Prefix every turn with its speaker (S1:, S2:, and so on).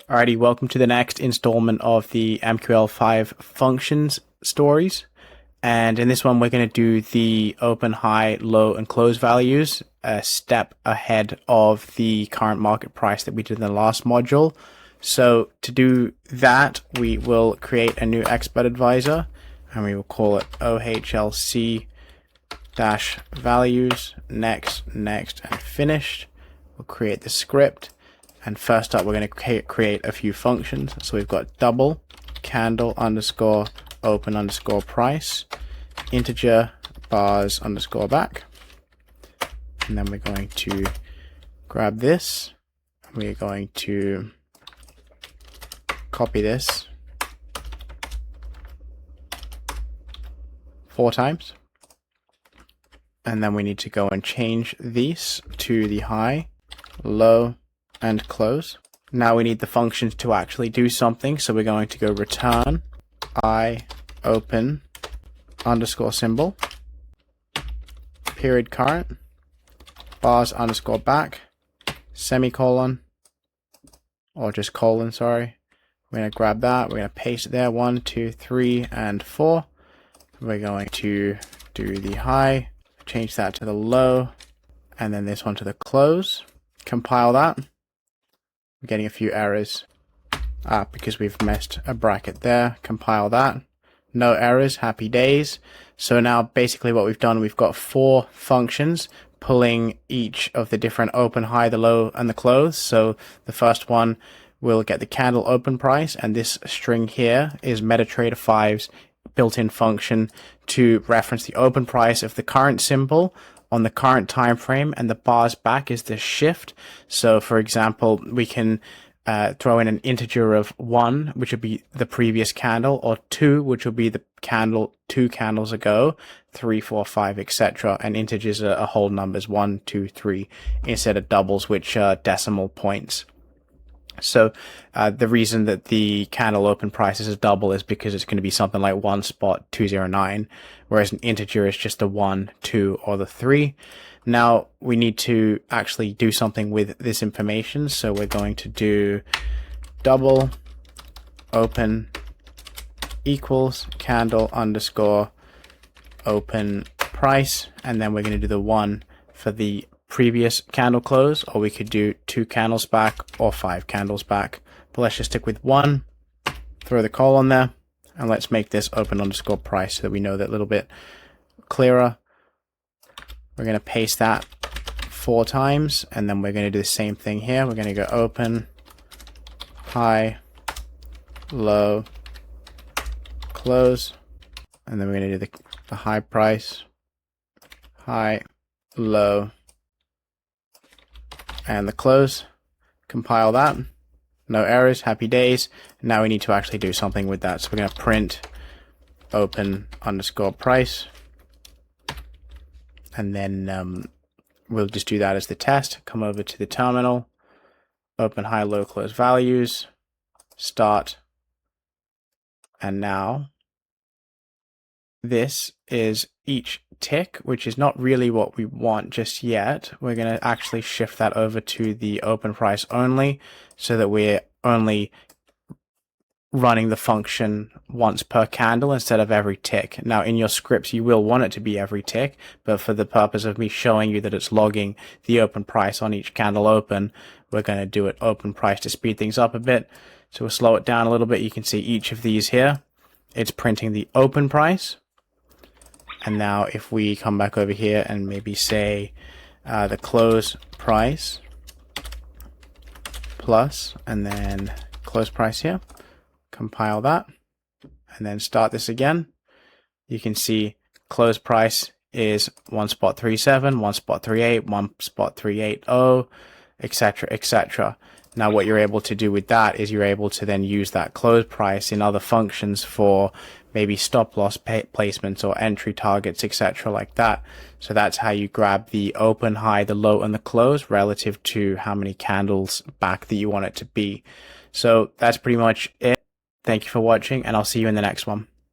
S1: Alrighty, welcome to the next installment of the MQL5 functions stories. And in this one, we're going to do the open, high, low, and close values a step ahead of the current market price that we did in the last module. So to do that, we will create a new expert advisor and we will call it OHLC values next, and finished. We'll create the script. And first up, we're going to create a few functions. So we've got double, candle underscore open underscore price, integer bars underscore back. And then we're going to grab this. We're going to copy this 4 times. And then we need to go and change these to the high, low, and close. Now we need the functions to actually do something, so we're going to go return I open underscore symbol period current bars underscore back semicolon, or just colon, sorry. We're going to grab that, we're going to paste it there, 1, 2, 3, and 4. We're going to do the high, change that to the low, and then this one to the close. Compile that. I'm getting a few errors because we've missed a bracket there. Compile that. No errors, happy days. So now basically what we've done, we've got 4 functions pulling each of the different open, high, the low, and the close. So the first one will get the candle open price, and this string here is MetaTrader 5's built-in function to reference the open price of the current symbol on the current time frame, and the bars back is the shift. So for example, we can throw in an integer of 1, which would be the previous candle, or 2, which will be the candle 2 candles ago, 3, 4, 5, etc. And integers are whole numbers, 1, 2, 3, instead of doubles, which are decimal points. So the reason that the candle open price is a double is because it's going to be something like 1.209, whereas an integer is just the 1, 2, or the 3. Now we need to actually do something with this information, so we're going to do double open equals candle underscore open price, and then we're going to do the 1 for the previous candle close, or we could do 2 candles back or 5 candles back, but let's just stick with 1, throw the colon there, and let's make this open underscore price so that we know that a little bit clearer. We're going to paste that 4 times, and then we're going to do the same thing here. We're going to go open, high, low, close, and then we're going to do the high price, high, low, and the close. Compile that. No errors, happy days. Now we need to actually do something with that. So we're going to print open underscore price. And then we'll just do that as the test. Come over to the terminal, open high, low, close values, start. And now this is each tick, which is not really what we want just yet. We're going to actually shift that over to the open price only, so that we're only running the function once per candle instead of every tick. Now in your scripts you will want it to be every tick, but for the purpose of me showing you that it's logging the open price on each candle open, we're going to do it open price to speed things up a bit. So we'll slow it down a little bit. You can see each of these here, it's printing the open price. And now if we come back over here and maybe say the close price plus, and then close price here, compile that, and then start this again, you can see close price is 1.37, 1.38, 1.380, etc., etc. Now what you're able to do with that is you're able to then use that close price in other functions for maybe stop loss placements or entry targets, etc., like that. So that's how you grab the open, high, the low, and the close relative to how many candles back that you want it to be. So that's pretty much it. Thank you for watching, and I'll see you in the next one.